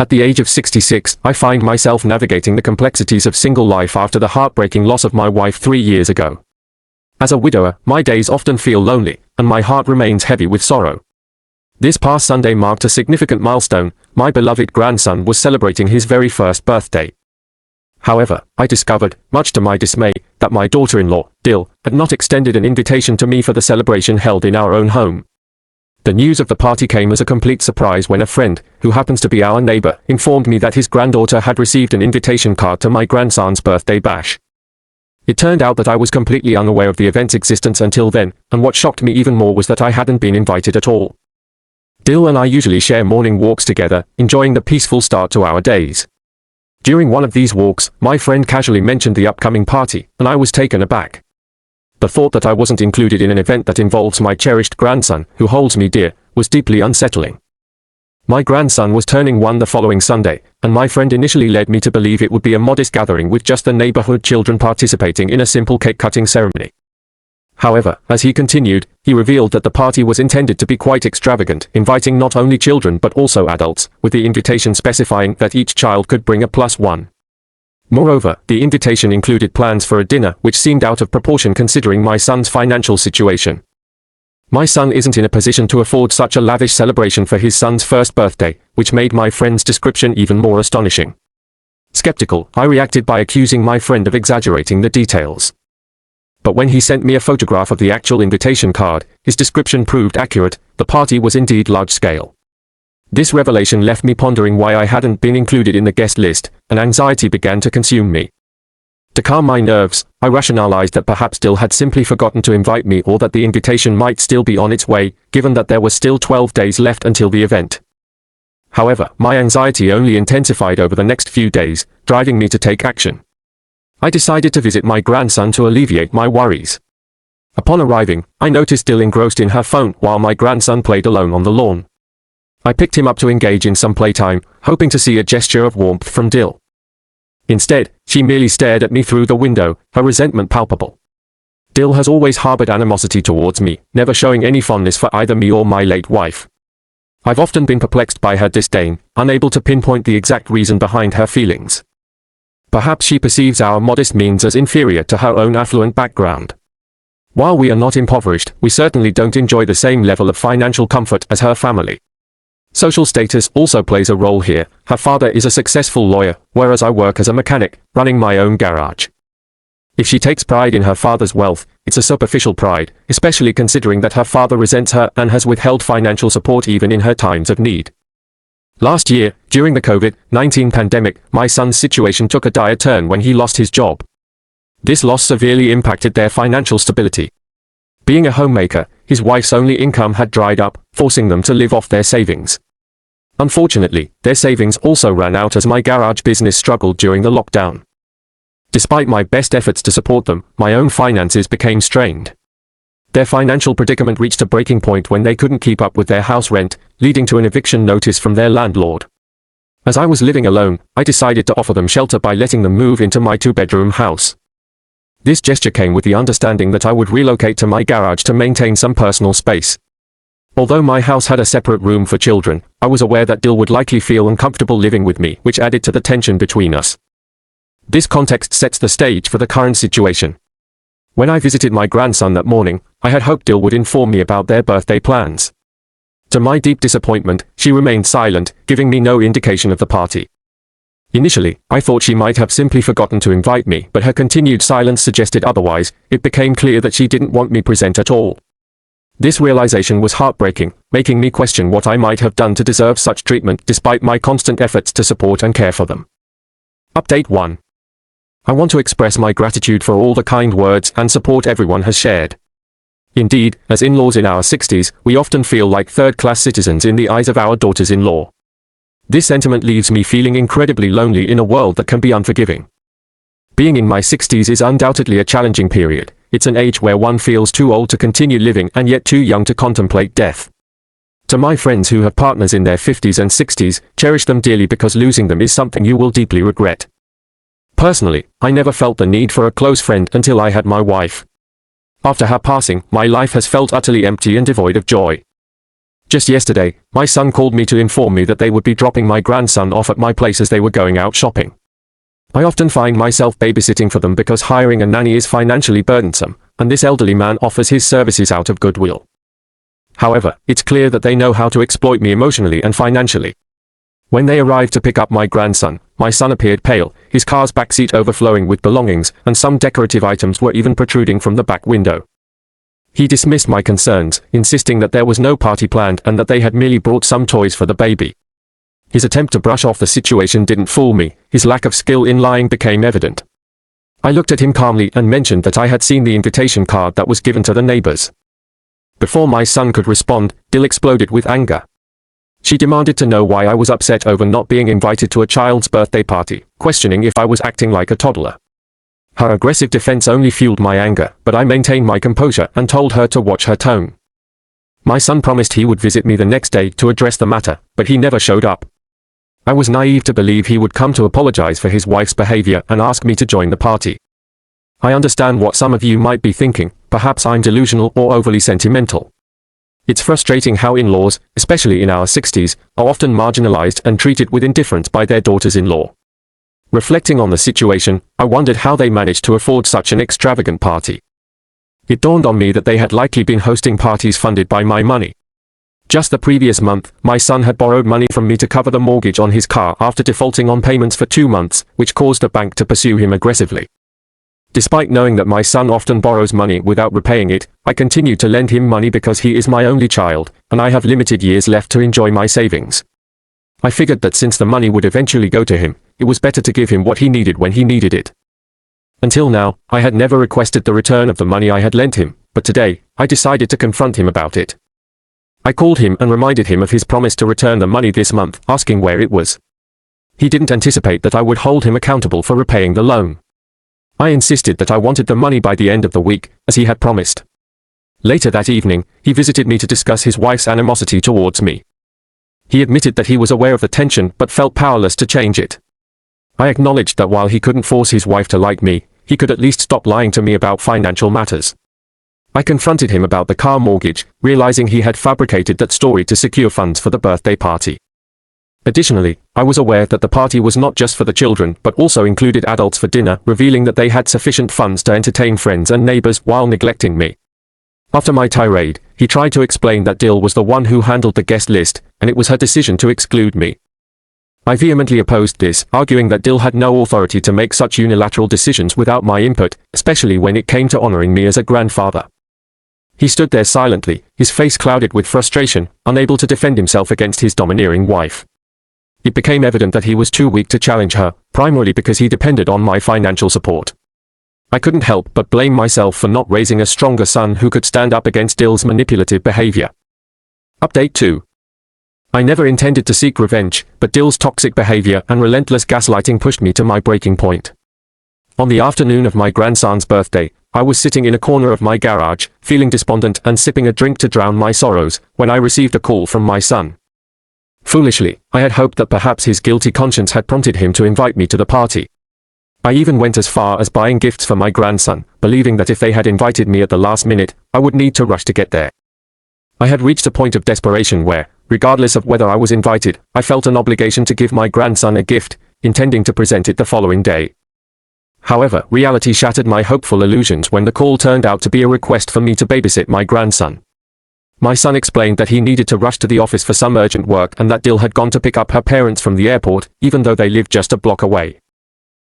At the age of 66, I find myself navigating the complexities of single life after the heartbreaking loss of my wife 3 years ago. As a widower, my days often feel lonely, and my heart remains heavy with sorrow. This past Sunday marked a significant milestone. My beloved grandson was celebrating his very first birthday. However, I discovered, much to my dismay, that my daughter-in-law, DIL, had not extended an invitation to me for the celebration held in our own home. The news of the party came as a complete surprise when a friend, who happens to be our neighbor, informed me that his granddaughter had received an invitation card to my grandson's birthday bash. It turned out that I was completely unaware of the event's existence until then, and what shocked me even more was that I hadn't been invited at all. DIL and I usually share morning walks together, enjoying the peaceful start to our days. During one of these walks, my friend casually mentioned the upcoming party, and I was taken aback. The thought that I wasn't included in an event that involves my cherished grandson, who holds me dear, was deeply unsettling. My grandson was turning 1 the following Sunday, and my friend initially led me to believe it would be a modest gathering with just the neighborhood children participating in a simple cake-cutting ceremony. However, as he continued, he revealed that the party was intended to be quite extravagant, inviting not only children but also adults, with the invitation specifying that each child could bring a +1. Moreover, the invitation included plans for a dinner which seemed out of proportion considering my son's financial situation. My son isn't in a position to afford such a lavish celebration for his son's first birthday, which made my friend's description even more astonishing. Skeptical, I reacted by accusing my friend of exaggerating the details. But when he sent me a photograph of the actual invitation card, his description proved accurate. The party was indeed large-scale. This revelation left me pondering why I hadn't been included in the guest list, and anxiety began to consume me. To calm my nerves, I rationalized that perhaps DIL had simply forgotten to invite me or that the invitation might still be on its way, given that there were still 12 days left until the event. However, my anxiety only intensified over the next few days, driving me to take action. I decided to visit my grandson to alleviate my worries. Upon arriving, I noticed DIL engrossed in her phone while my grandson played alone on the lawn. I picked him up to engage in some playtime, hoping to see a gesture of warmth from DIL. Instead, she merely stared at me through the window, her resentment palpable. DIL has always harbored animosity towards me, never showing any fondness for either me or my late wife. I've often been perplexed by her disdain, unable to pinpoint the exact reason behind her feelings. Perhaps she perceives our modest means as inferior to her own affluent background. While we are not impoverished, we certainly don't enjoy the same level of financial comfort as her family. Social status also plays a role here. Her father is a successful lawyer, whereas I work as a mechanic, running my own garage. If she takes pride in her father's wealth, it's a superficial pride, especially considering that her father resents her and has withheld financial support even in her times of need. Last year, during the COVID-19 pandemic, my son's situation took a dire turn when he lost his job. This loss severely impacted their financial stability. Being a homemaker, his wife's only income had dried up, forcing them to live off their savings. Unfortunately, their savings also ran out as my garage business struggled during the lockdown. Despite my best efforts to support them, my own finances became strained. Their financial predicament reached a breaking point when they couldn't keep up with their house rent, leading to an eviction notice from their landlord. As I was living alone, I decided to offer them shelter by letting them move into my 2-bedroom house. This gesture came with the understanding that I would relocate to my garage to maintain some personal space. Although my house had a separate room for children, I was aware that DIL would likely feel uncomfortable living with me, which added to the tension between us. This context sets the stage for the current situation. When I visited my grandson that morning, I had hoped DIL would inform me about their birthday plans. To my deep disappointment, she remained silent, giving me no indication of the party. Initially, I thought she might have simply forgotten to invite me, but her continued silence suggested otherwise. It became clear that she didn't want me present at all. This realization was heartbreaking, making me question what I might have done to deserve such treatment despite my constant efforts to support and care for them. Update 1. I want to express my gratitude for all the kind words and support everyone has shared. Indeed, as in-laws in our 60s, we often feel like third-class citizens in the eyes of our daughters-in-law. This sentiment leaves me feeling incredibly lonely in a world that can be unforgiving. Being in my 60s is undoubtedly a challenging period. It's an age where one feels too old to continue living and yet too young to contemplate death. To my friends who have partners in their 50s and 60s, cherish them dearly because losing them is something you will deeply regret. Personally, I never felt the need for a close friend until I had my wife. After her passing, my life has felt utterly empty and devoid of joy. Just yesterday, my son called me to inform me that they would be dropping my grandson off at my place as they were going out shopping. I often find myself babysitting for them because hiring a nanny is financially burdensome, and this elderly man offers his services out of goodwill. However, it's clear that they know how to exploit me emotionally and financially. When they arrived to pick up my grandson, my son appeared pale, his car's backseat overflowing with belongings, and some decorative items were even protruding from the back window. He dismissed my concerns, insisting that there was no party planned and that they had merely brought some toys for the baby. His attempt to brush off the situation didn't fool me, his lack of skill in lying became evident. I looked at him calmly and mentioned that I had seen the invitation card that was given to the neighbors. Before my son could respond, DIL exploded with anger. She demanded to know why I was upset over not being invited to a child's birthday party, questioning if I was acting like a toddler. Her aggressive defense only fueled my anger, but I maintained my composure and told her to watch her tone. My son promised he would visit me the next day to address the matter, but he never showed up. I was naive to believe he would come to apologize for his wife's behavior and ask me to join the party. I understand what some of you might be thinking, perhaps I'm delusional or overly sentimental. It's frustrating how in-laws, especially in our 60s, are often marginalized and treated with indifference by their daughters-in-law. Reflecting on the situation, I wondered how they managed to afford such an extravagant party. It dawned on me that they had likely been hosting parties funded by my money. Just the previous month, my son had borrowed money from me to cover the mortgage on his car after defaulting on payments for 2 months, which caused the bank to pursue him aggressively. Despite knowing that my son often borrows money without repaying it, I continue to lend him money because he is my only child, and I have limited years left to enjoy my savings. I figured that since the money would eventually go to him, it was better to give him what he needed when he needed it. Until now, I had never requested the return of the money I had lent him, but today, I decided to confront him about it. I called him and reminded him of his promise to return the money this month, asking where it was. He didn't anticipate that I would hold him accountable for repaying the loan. I insisted that I wanted the money by the end of the week, as he had promised. Later that evening, he visited me to discuss his wife's animosity towards me. He admitted that he was aware of the tension but felt powerless to change it. I acknowledged that while he couldn't force his wife to like me, he could at least stop lying to me about financial matters. I confronted him about the car mortgage, realizing he had fabricated that story to secure funds for the birthday party. Additionally, I was aware that the party was not just for the children but also included adults for dinner, revealing that they had sufficient funds to entertain friends and neighbors while neglecting me. After my tirade, he tried to explain that DIL was the one who handled the guest list, and it was her decision to exclude me. I vehemently opposed this, arguing that DIL had no authority to make such unilateral decisions without my input, especially when it came to honoring me as a grandfather. He stood there silently, his face clouded with frustration, unable to defend himself against his domineering wife. It became evident that he was too weak to challenge her, primarily because he depended on my financial support. I couldn't help but blame myself for not raising a stronger son who could stand up against DIL's manipulative behavior. Update 2. I never intended to seek revenge, but DIL's toxic behavior and relentless gaslighting pushed me to my breaking point. On the afternoon of my grandson's birthday, I was sitting in a corner of my garage, feeling despondent and sipping a drink to drown my sorrows, when I received a call from my son. Foolishly, I had hoped that perhaps his guilty conscience had prompted him to invite me to the party. I even went as far as buying gifts for my grandson, believing that if they had invited me at the last minute, I would need to rush to get there. I had reached a point of desperation where, regardless of whether I was invited, I felt an obligation to give my grandson a gift, intending to present it the following day. However, reality shattered my hopeful illusions when the call turned out to be a request for me to babysit my grandson. My son explained that he needed to rush to the office for some urgent work and that DIL had gone to pick up her parents from the airport, even though they lived just a block away.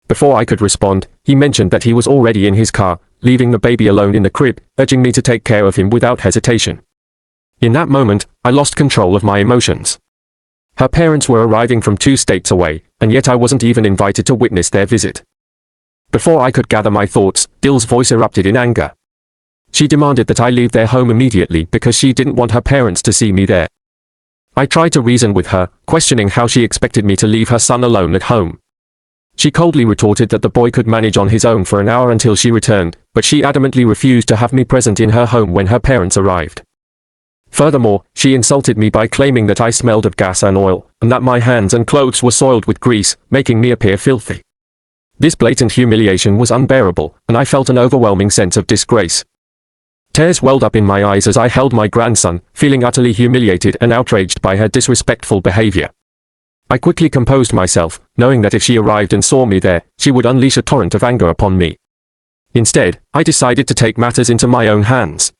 Before I could respond, he mentioned that he was already in his car, leaving the baby alone in the crib, urging me to take care of him without hesitation. In that moment, I lost control of my emotions. Her parents were arriving from 2 states away, and yet I wasn't even invited to witness their visit. Before I could gather my thoughts, DIL's voice erupted in anger. She demanded that I leave their home immediately because she didn't want her parents to see me there. I tried to reason with her, questioning how she expected me to leave her son alone at home. She coldly retorted that the boy could manage on his own for an hour until she returned, but she adamantly refused to have me present in her home when her parents arrived. Furthermore, she insulted me by claiming that I smelled of gas and oil, and that my hands and clothes were soiled with grease, making me appear filthy. This blatant humiliation was unbearable, and I felt an overwhelming sense of disgrace. Tears welled up in my eyes as I held my grandson, feeling utterly humiliated and outraged by her disrespectful behavior. I quickly composed myself, knowing that if she arrived and saw me there, she would unleash a torrent of anger upon me. Instead, I decided to take matters into my own hands.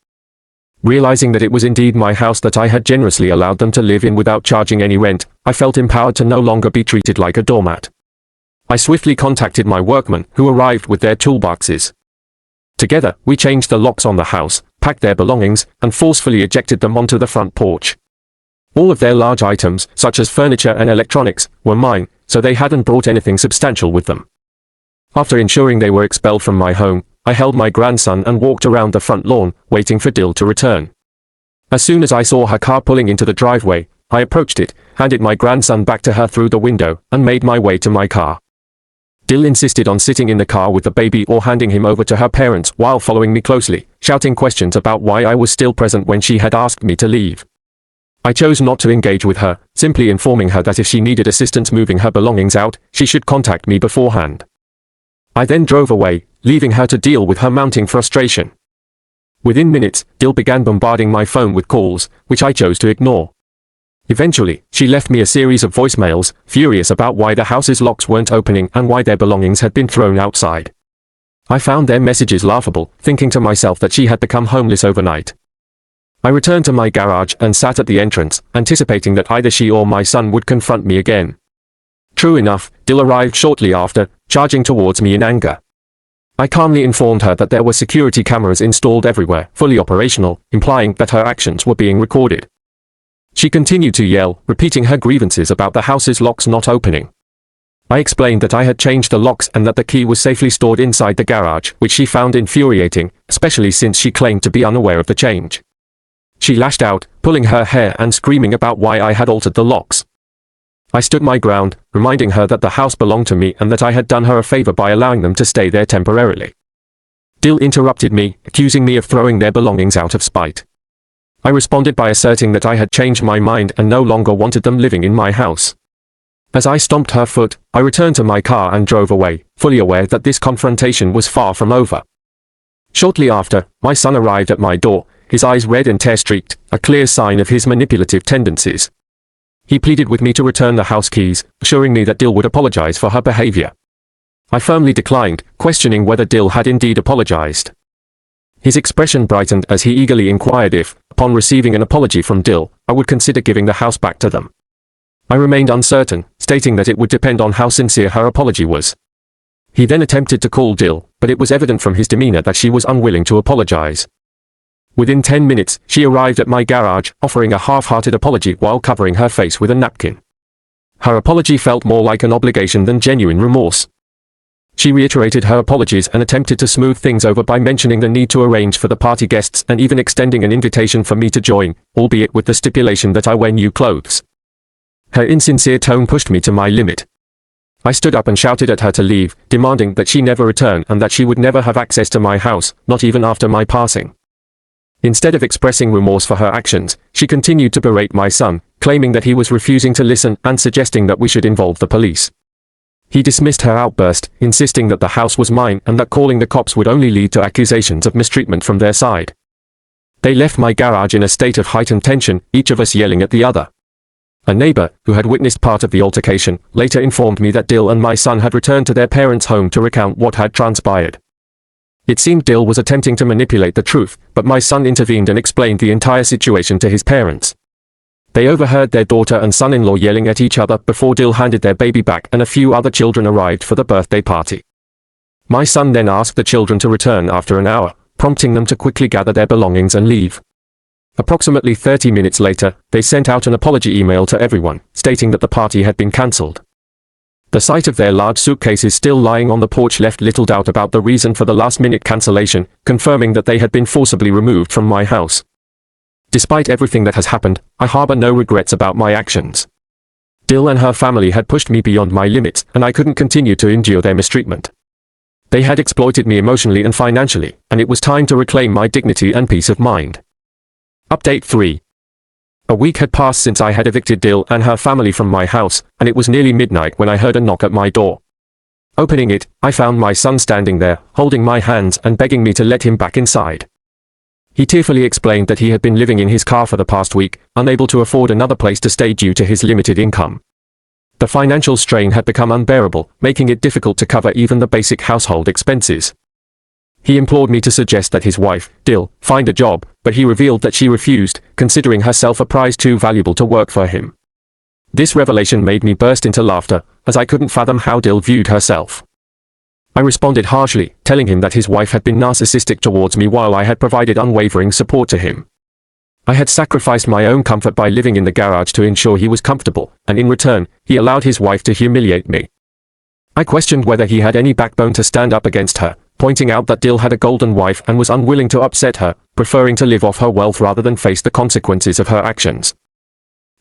Realizing that it was indeed my house that I had generously allowed them to live in without charging any rent, I felt empowered to no longer be treated like a doormat. I swiftly contacted my workmen, who arrived with their toolboxes. Together, we changed the locks on the house, packed their belongings, and forcefully ejected them onto the front porch. All of their large items, such as furniture and electronics, were mine, so they hadn't brought anything substantial with them. After ensuring they were expelled from my home, I held my grandson and walked around the front lawn, waiting for DIL to return. As soon as I saw her car pulling into the driveway, I approached it, handed my grandson back to her through the window, and made my way to my car. DIL insisted on sitting in the car with the baby or handing him over to her parents while following me closely, shouting questions about why I was still present when she had asked me to leave. I chose not to engage with her, simply informing her that if she needed assistance moving her belongings out, she should contact me beforehand. I then drove away, leaving her to deal with her mounting frustration. Within minutes, DIL began bombarding my phone with calls, which I chose to ignore. Eventually, she left me a series of voicemails, furious about why the house's locks weren't opening and why their belongings had been thrown outside. I found their messages laughable, thinking to myself that she had become homeless overnight. I returned to my garage and sat at the entrance, anticipating that either she or my son would confront me again. True enough, DIL arrived shortly after, charging towards me in anger. I calmly informed her that there were security cameras installed everywhere, fully operational, implying that her actions were being recorded. She continued to yell, repeating her grievances about the house's locks not opening. I explained that I had changed the locks and that the key was safely stored inside the garage, which she found infuriating, especially since she claimed to be unaware of the change. She lashed out, pulling her hair and screaming about why I had altered the locks. I stood my ground, reminding her that the house belonged to me and that I had done her a favor by allowing them to stay there temporarily. DIL interrupted me, accusing me of throwing their belongings out of spite. I responded by asserting that I had changed my mind and no longer wanted them living in my house. As I stomped her foot, I returned to my car and drove away, fully aware that this confrontation was far from over. Shortly after, my son arrived at my door, his eyes red and tear-streaked, a clear sign of his manipulative tendencies. He pleaded with me to return the house keys, assuring me that DIL would apologize for her behavior. I firmly declined, questioning whether DIL had indeed apologized. His expression brightened as he eagerly inquired if, upon receiving an apology from DIL, I would consider giving the house back to them. I remained uncertain, stating that it would depend on how sincere her apology was. He then attempted to call DIL, but it was evident from his demeanor that she was unwilling to apologize. Within 10 minutes, she arrived at my garage, offering a half-hearted apology while covering her face with a napkin. Her apology felt more like an obligation than genuine remorse. She reiterated her apologies and attempted to smooth things over by mentioning the need to arrange for the party guests and even extending an invitation for me to join, albeit with the stipulation that I wear new clothes. Her insincere tone pushed me to my limit. I stood up and shouted at her to leave, demanding that she never return and that she would never have access to my house, not even after my passing. Instead of expressing remorse for her actions, she continued to berate my son, claiming that he was refusing to listen and suggesting that we should involve the police. He dismissed her outburst, insisting that the house was mine and that calling the cops would only lead to accusations of mistreatment from their side. They left my garage in a state of heightened tension, each of us yelling at the other. A neighbor, who had witnessed part of the altercation, later informed me that DIL and my son had returned to their parents' home to recount what had transpired. It seemed DIL was attempting to manipulate the truth, but my son intervened and explained the entire situation to his parents. They overheard their daughter and son-in-law yelling at each other before DIL handed their baby back and a few other children arrived for the birthday party. My son then asked the children to return after an hour, prompting them to quickly gather their belongings and leave. Approximately 30 minutes later, they sent out an apology email to everyone, stating that the party had been cancelled. The sight of their large suitcases still lying on the porch left little doubt about the reason for the last-minute cancellation, confirming that they had been forcibly removed from my house. Despite everything that has happened, I harbor no regrets about my actions. DIL and her family had pushed me beyond my limits, and I couldn't continue to endure their mistreatment. They had exploited me emotionally and financially, and it was time to reclaim my dignity and peace of mind. Update 3. A week had passed since I had evicted DIL and her family from my house, and it was nearly midnight when I heard a knock at my door. Opening it, I found my son standing there, holding my hands and begging me to let him back inside. He tearfully explained that he had been living in his car for the past week, unable to afford another place to stay due to his limited income. The financial strain had become unbearable, making it difficult to cover even the basic household expenses. He implored me to suggest that his wife, DIL, find a job, but he revealed that she refused, considering herself a prize too valuable to work for him. This revelation made me burst into laughter, as I couldn't fathom how DIL viewed herself. I responded harshly, telling him that his wife had been narcissistic towards me while I had provided unwavering support to him. I had sacrificed my own comfort by living in the garage to ensure he was comfortable, and in return, he allowed his wife to humiliate me. I questioned whether he had any backbone to stand up against her, pointing out that DIL had a golden wife and was unwilling to upset her, preferring to live off her wealth rather than face the consequences of her actions.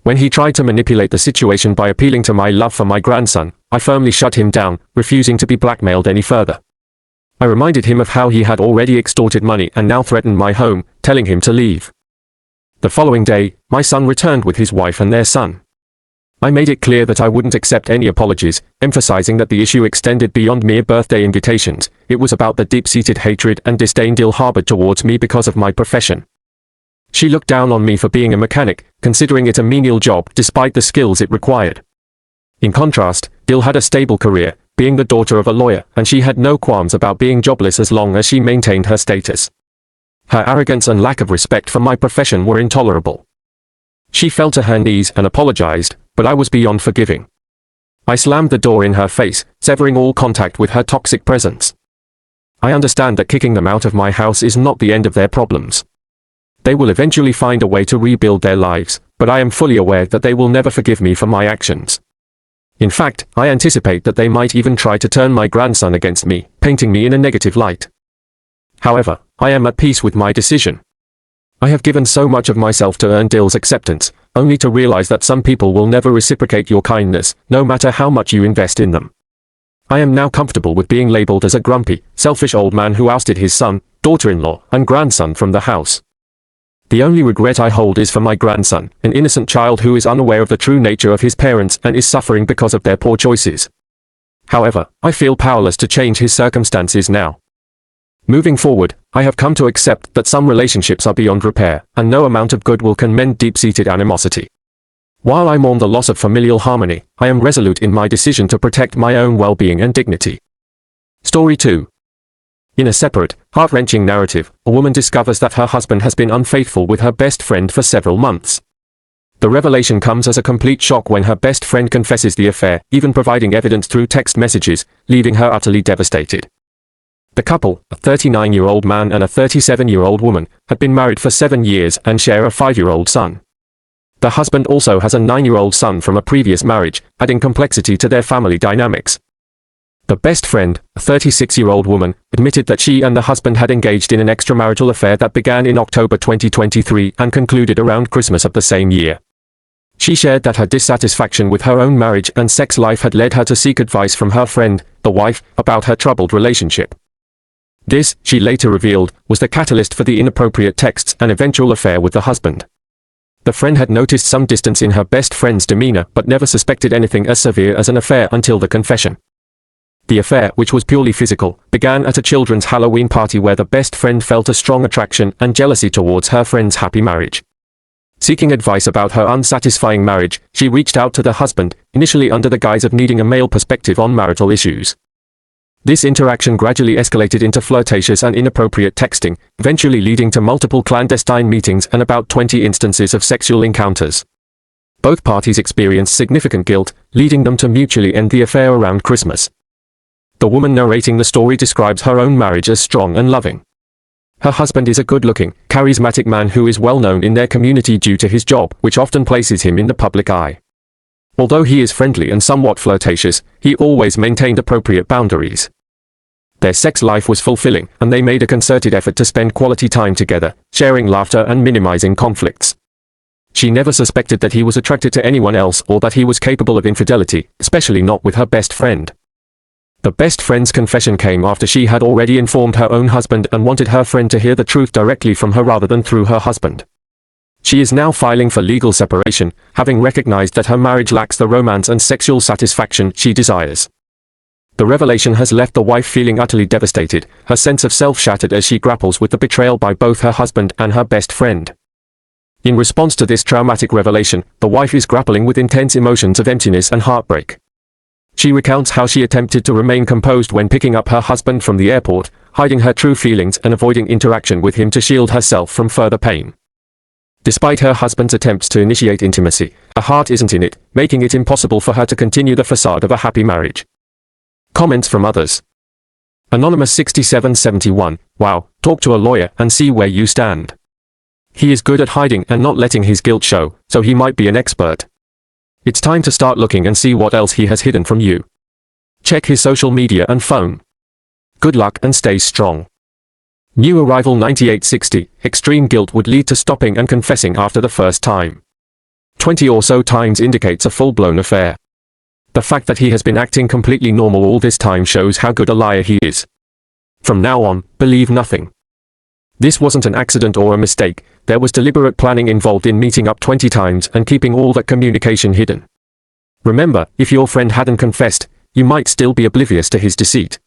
When he tried to manipulate the situation by appealing to my love for my grandson, I firmly shut him down, refusing to be blackmailed any further. I reminded him of how he had already extorted money and now threatened my home, telling him to leave. The following day, my son returned with his wife and their son. I made it clear that I wouldn't accept any apologies, emphasizing that the issue extended beyond mere birthday invitations. It was about the deep-seated hatred and disdain DIL harbored towards me because of my profession. She looked down on me for being a mechanic, considering it a menial job despite the skills it required. In contrast, DIL had a stable career, being the daughter of a lawyer, and she had no qualms about being jobless as long as she maintained her status. Her arrogance and lack of respect for my profession were intolerable. She fell to her knees and apologized, but I was beyond forgiving. I slammed the door in her face, severing all contact with her toxic presence. I understand that kicking them out of my house is not the end of their problems. They will eventually find a way to rebuild their lives, but I am fully aware that they will never forgive me for my actions. In fact, I anticipate that they might even try to turn my grandson against me, painting me in a negative light. However, I am at peace with my decision. I have given so much of myself to earn DIL's acceptance, only to realize that some people will never reciprocate your kindness, no matter how much you invest in them. I am now comfortable with being labeled as a grumpy, selfish old man who ousted his son, daughter-in-law, and grandson from the house. The only regret I hold is for my grandson, an innocent child who is unaware of the true nature of his parents and is suffering because of their poor choices. However, I feel powerless to change his circumstances now. Moving forward, I have come to accept that some relationships are beyond repair, and no amount of goodwill can mend deep-seated animosity. While I mourn the loss of familial harmony, I am resolute in my decision to protect my own well-being and dignity. Story 2. In a separate, heart-wrenching narrative, a woman discovers that her husband has been unfaithful with her best friend for several months. The revelation comes as a complete shock when her best friend confesses the affair, even providing evidence through text messages, leaving her utterly devastated. The couple, a 39-year-old man and a 37-year-old woman, had been married for 7 years and share a 5-year-old son. The husband also has a 9-year-old son from a previous marriage, adding complexity to their family dynamics. The best friend, a 36-year-old woman, admitted that she and the husband had engaged in an extramarital affair that began in October 2023 and concluded around Christmas of the same year. She shared that her dissatisfaction with her own marriage and sex life had led her to seek advice from her friend, the wife, about her troubled relationship. This, she later revealed, was the catalyst for the inappropriate texts and eventual affair with the husband. The friend had noticed some distance in her best friend's demeanor but never suspected anything as severe as an affair until the confession. The affair, which was purely physical, began at a children's Halloween party where the best friend felt a strong attraction and jealousy towards her friend's happy marriage. Seeking advice about her unsatisfying marriage, she reached out to the husband, initially under the guise of needing a male perspective on marital issues. This interaction gradually escalated into flirtatious and inappropriate texting, eventually leading to multiple clandestine meetings and about 20 instances of sexual encounters. Both parties experienced significant guilt, leading them to mutually end the affair around Christmas. The woman narrating the story describes her own marriage as strong and loving. Her husband is a good-looking, charismatic man who is well known in their community due to his job, which often places him in the public eye. Although he is friendly and somewhat flirtatious, he always maintained appropriate boundaries. Their sex life was fulfilling, and they made a concerted effort to spend quality time together, sharing laughter and minimizing conflicts. She never suspected that he was attracted to anyone else or that he was capable of infidelity, especially not with her best friend. The best friend's confession came after she had already informed her own husband and wanted her friend to hear the truth directly from her rather than through her husband. She is now filing for legal separation, having recognized that her marriage lacks the romance and sexual satisfaction she desires. The revelation has left the wife feeling utterly devastated, her sense of self shattered as she grapples with the betrayal by both her husband and her best friend. In response to this traumatic revelation, the wife is grappling with intense emotions of emptiness and heartbreak. She recounts how she attempted to remain composed when picking up her husband from the airport, hiding her true feelings and avoiding interaction with him to shield herself from further pain. Despite her husband's attempts to initiate intimacy, her heart isn't in it, making it impossible for her to continue the facade of a happy marriage. Comments from others. Anonymous 6771, wow, talk to a lawyer and see where you stand. He is good at hiding and not letting his guilt show, so he might be an expert. It's time to start looking and see what else he has hidden from you. Check his social media and phone. Good luck and stay strong. New arrival 9860, extreme guilt would lead to stopping and confessing after the first time. 20 or so times indicates a full-blown affair. The fact that he has been acting completely normal all this time shows how good a liar he is. From now on, believe nothing. This wasn't an accident or a mistake, there was deliberate planning involved in meeting up 20 times and keeping all that communication hidden. Remember, if your friend hadn't confessed, you might still be oblivious to his deceit.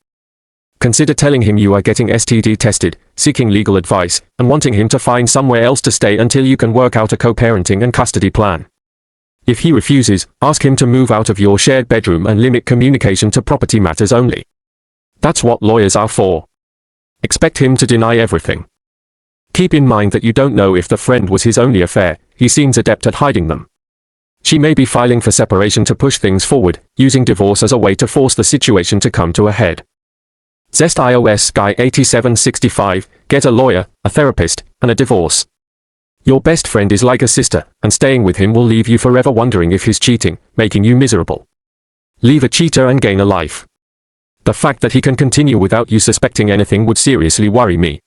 Consider telling him you are getting STD tested, seeking legal advice, and wanting him to find somewhere else to stay until you can work out a co-parenting and custody plan. If he refuses, ask him to move out of your shared bedroom and limit communication to property matters only. That's what lawyers are for. Expect him to deny everything. Keep in mind that you don't know if the friend was his only affair, he seems adept at hiding them. She may be filing for separation to push things forward, using divorce as a way to force the situation to come to a head. Zest iOS Sky 8765, get a lawyer, a therapist, and a divorce. Your best friend is like a sister, and staying with him will leave you forever wondering if he's cheating, making you miserable. Leave a cheater and gain a life. The fact that he can continue without you suspecting anything would seriously worry me.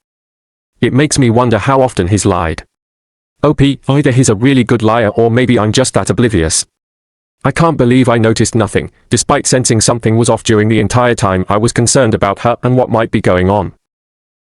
It makes me wonder how often he's lied. OP, either he's a really good liar or maybe I'm just that oblivious. I can't believe I noticed nothing, despite sensing something was off during the entire time I was concerned about her and what might be going on.